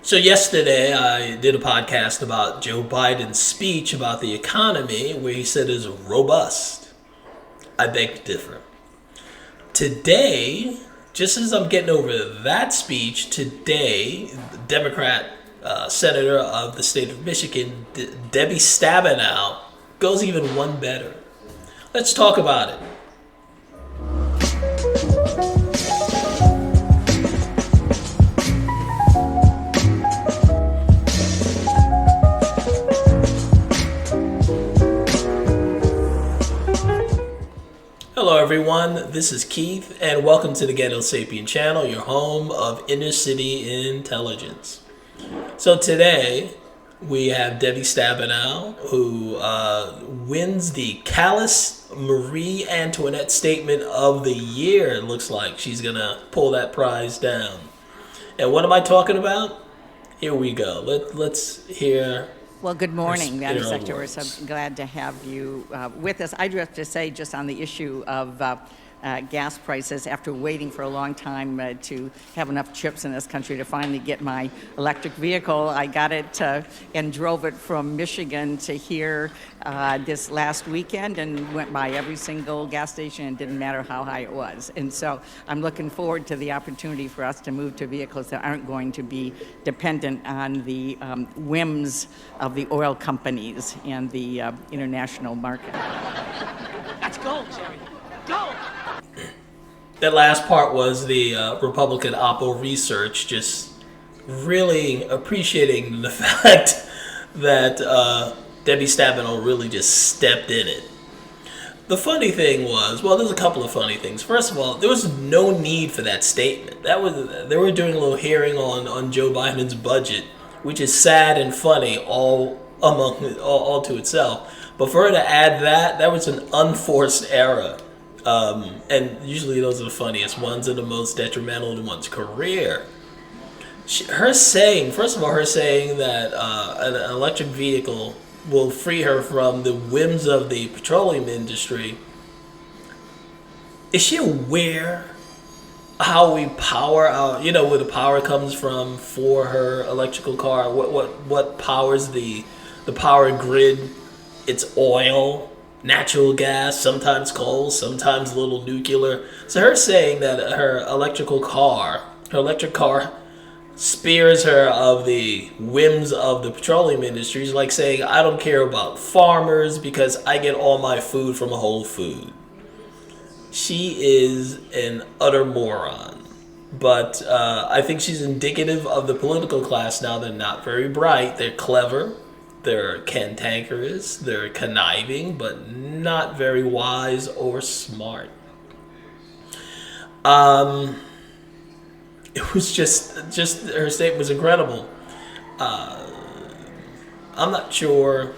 So yesterday I did a podcast about Joe Biden's speech about the economy where he said it's robust. I beg to differ. Today, just as I'm getting over that speech, today, Democrat senator of the state of Michigan, Debbie Stabenow, goes even one better. Let's talk about it. Hello everyone, this is Keith, and welcome to the Ghetto Sapien channel, your home of inner city intelligence. So today, we have Debbie Stabenow, who wins the Callis Marie Antoinette Statement of the Year. It looks like she's going to pull that prize down. And what am I talking about? Here we go. Let's hear. Well, good morning, Madam Secretary. We're so glad to have you with us. I do have to say, just on the issue of gas prices, after waiting for a long time to have enough chips in this country to finally get my electric vehicle, I got it and drove it from Michigan to here this last weekend and went by every single gas station, and didn't matter how high it was. And so I'm looking forward to the opportunity for us to move to vehicles that aren't going to be dependent on the whims of the oil companies and the international market. That's gold, Jerry. Gold! That last part was the Republican Oppo research, just really appreciating the fact that Debbie Stabenow really just stepped in it. The funny thing was, well, there's a couple of funny things. First of all, there was no need for that statement. They were doing a little hearing on Joe Biden's budget, which is sad and funny all to itself. But for her to add that was an unforced error. And usually those are the funniest ones and the most detrimental to one's career. Her saying that an electric vehicle will free her from the whims of the petroleum industry. Is she aware how we power our, where the power comes from for her electrical car? What powers the power grid? It's oil, natural gas, sometimes coal, sometimes a little nuclear. So her saying that her electric car spares her of the whims of the petroleum industry is like saying, I don't care about farmers because I get all my food from Whole Food. She is an utter moron. But I think she's indicative of the political class now. They're not very bright. They're clever. They're cantankerous, they're conniving, but not very wise or smart. It was just her statement was incredible. I'm not sure.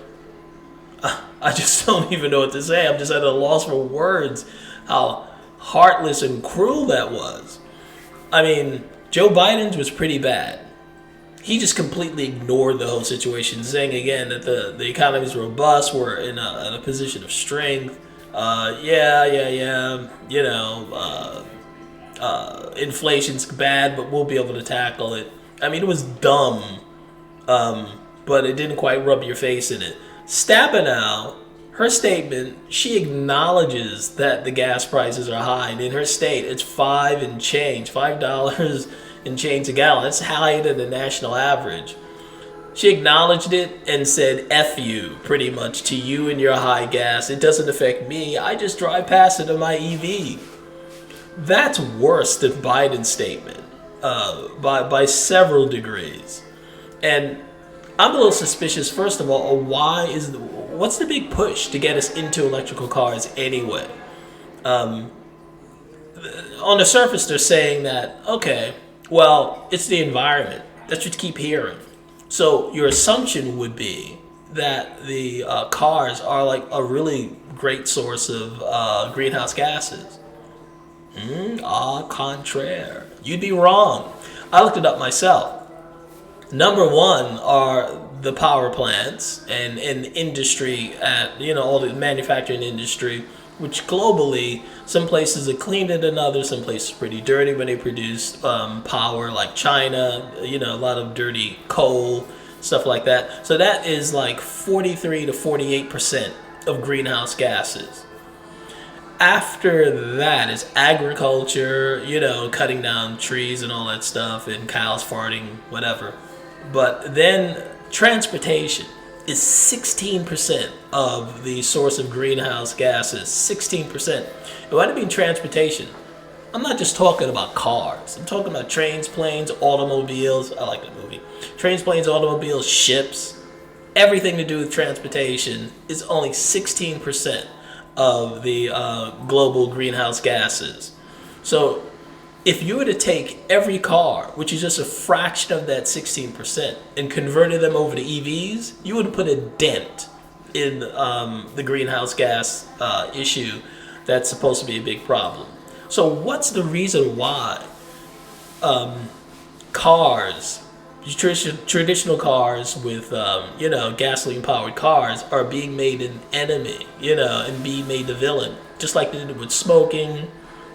I just don't even know what to say. I'm just at a loss for words. How heartless and cruel that was. I mean, Joe Biden's was pretty bad. He just completely ignored the whole situation, saying again that the economy is robust, we're in a position of strength. Inflation's bad, but we'll be able to tackle it. I mean, it was dumb, but it didn't quite rub your face in it. Stabenow, her statement, she acknowledges that the gas prices are high, and in her state, it's $5 and change a gallon. That's higher than the national average. She acknowledged it and said, F you, pretty much, to you and your high gas. It doesn't affect me. I just drive past it in my EV. That's worse than Biden's statement by several degrees. And I'm a little suspicious, first of all, what's the big push to get us into electrical cars anyway? On the surface, they're saying that, okay, well, it's the environment. That's what you keep hearing. So your assumption would be that the cars are like a really great source of greenhouse gases. Au contraire. You'd be wrong. I looked it up myself. Number one are the power plants and industry all the manufacturing industry which globally, some places are cleaner than others, some places are pretty dirty when they produce power, like China, a lot of dirty coal, stuff like that. So that is like 43 to 48% of greenhouse gases. After that is agriculture, cutting down trees and all that stuff, and cows farting, whatever. But then transportation is 16% of the source of greenhouse gases. 16%. And when I mean transportation, I'm not just talking about cars. I'm talking about trains, planes, automobiles. I like that movie. Trains, planes, automobiles, ships. Everything to do with transportation is only 16% of the global greenhouse gases. So if you were to take every car, which is just a fraction of that 16%, and converted them over to EVs, you would put a dent in the greenhouse gas issue that's supposed to be a big problem. So what's the reason why cars, traditional cars with gasoline powered cars, are being made an enemy, and being made the villain, just like they did with smoking.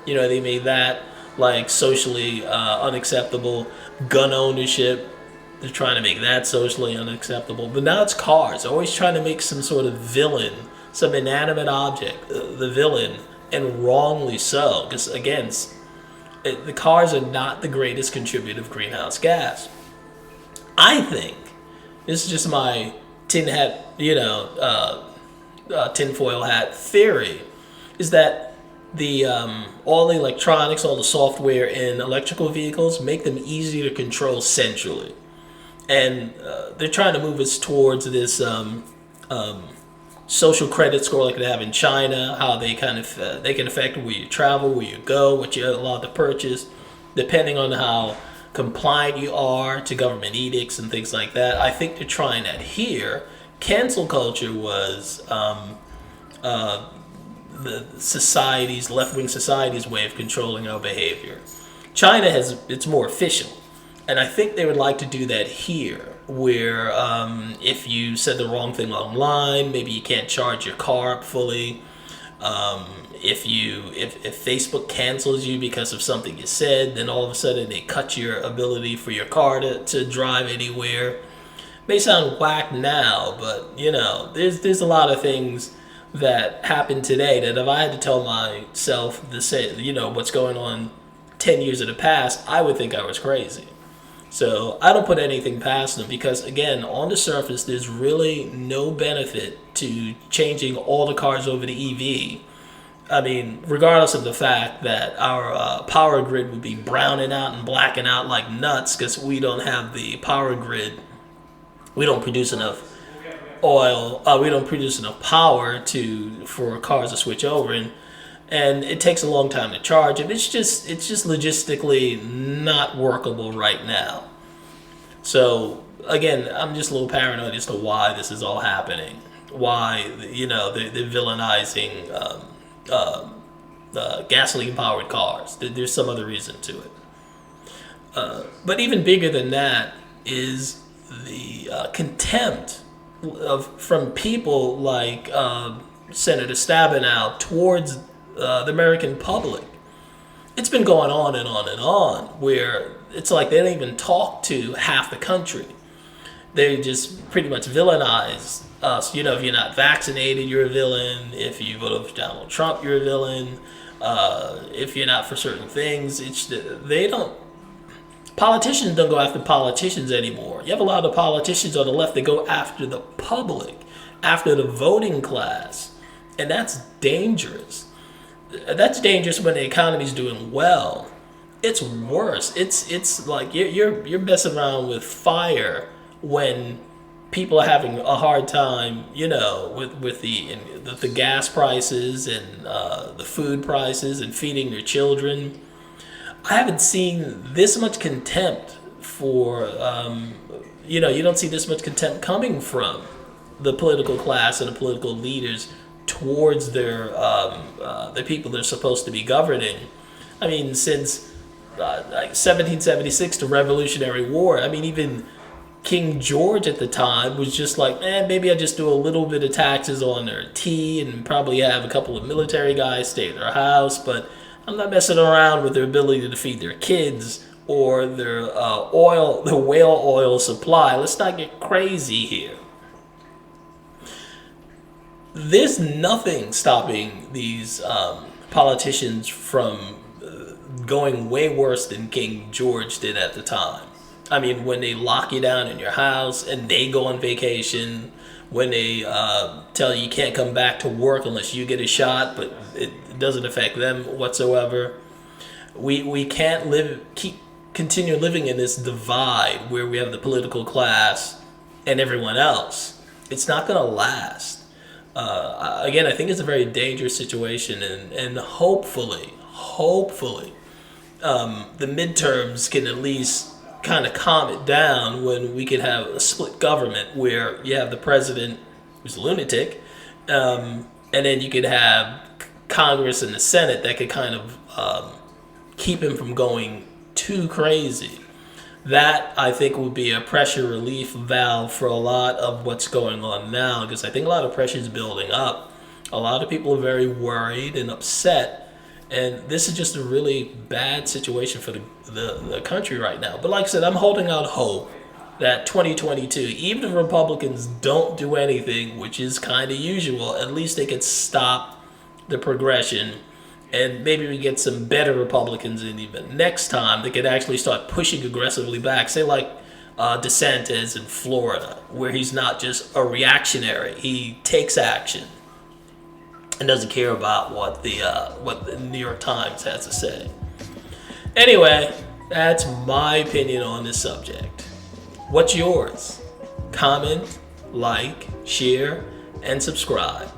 They made that like socially unacceptable. Gun ownership, they're trying to make that socially unacceptable. But now it's cars. They're always trying to make some sort of villain, some inanimate object, the villain, and wrongly so. Because again, the cars are not the greatest contributor of greenhouse gas. I think, this is just my tinfoil hat theory, is that the all the electronics, all the software in electrical vehicles make them easy to control centrally, and they're trying to move us towards this social credit score like they have in China. How they they can affect where you travel, where you go, what you're allowed to purchase, depending on how compliant you are to government edicts and things like that. I think they're trying that here. Cancel culture was the society's, left-wing society's way of controlling our behavior. China it's more official, and I think they would like to do that here, where if you said the wrong thing online, maybe you can't charge your car up fully. If Facebook cancels you because of something you said, then all of a sudden they cut your ability for your car to drive anywhere. May sound whack now, but there's a lot of things that happen today that if I had to tell myself what's going on 10 years in the past, I would think I was crazy. So I don't put anything past them, because again, on the surface, there's really no benefit to changing all the cars over to EV. I mean, regardless of the fact that our power grid would be browning out and blacking out like nuts because we don't have the power grid. We don't produce enough oil. We don't produce enough power for cars to switch over, and it takes a long time to charge. And it's just logistically not workable right now. So again, I'm just a little paranoid as to why this is all happening. Why they're villainizing gasoline-powered cars. There's some other reason to it. But even bigger than that is the contempt from people like Senator Stabenow towards the American public. It's been going on and on and on, where it's like they don't even talk to half the country. They just pretty much villainize us. If you're not vaccinated, you're a villain. If you vote for Donald Trump, you're a villain. If you're not for certain things, politicians don't go after politicians anymore. You have a lot of politicians on the left that go after the public, after the voting class, and that's dangerous. That's dangerous when the economy's doing well. It's worse. It's like you're messing around with fire when people are having a hard time, with the gas prices and the food prices and feeding their children. I haven't seen this much contempt for, you don't see this much contempt coming from the political class and the political leaders towards their the people they're supposed to be governing. I mean, since 1776, the Revolutionary War. I mean, even King George at the time was just like, maybe I just do a little bit of taxes on their tea and probably have a couple of military guys stay at their house, but I'm not messing around with their ability to feed their kids or their whale oil supply. Let's not get crazy here. There's nothing stopping these politicians from going way worse than King George did at the time. I mean, when they lock you down in your house and they go on vacation, when they tell you can't come back to work unless you get a shot, but it doesn't affect them whatsoever. We can't continue living in this divide where we have the political class and everyone else. It's not going to last. Again, I think it's a very dangerous situation, and hopefully, the midterms can at least kind of calm it down when we could have a split government where you have the president who's a lunatic, and then you could have Congress and the Senate that could kind of keep him from going too crazy. That, I think, would be a pressure relief valve for a lot of what's going on now, because I think a lot of pressure is building up. A lot of people are very worried and upset, and this is just a really bad situation for the country right now. But like I said, I'm holding out hope that 2022, even if Republicans don't do anything, which is kind of usual, at least they could stop the progression, and maybe we get some better Republicans in even next time. They could actually start pushing aggressively back, say like DeSantis in Florida, where he's not just a reactionary. He takes action and doesn't care about what the New York Times has to say. Anyway, that's my opinion on this subject. What's yours? Comment, like, share, and subscribe.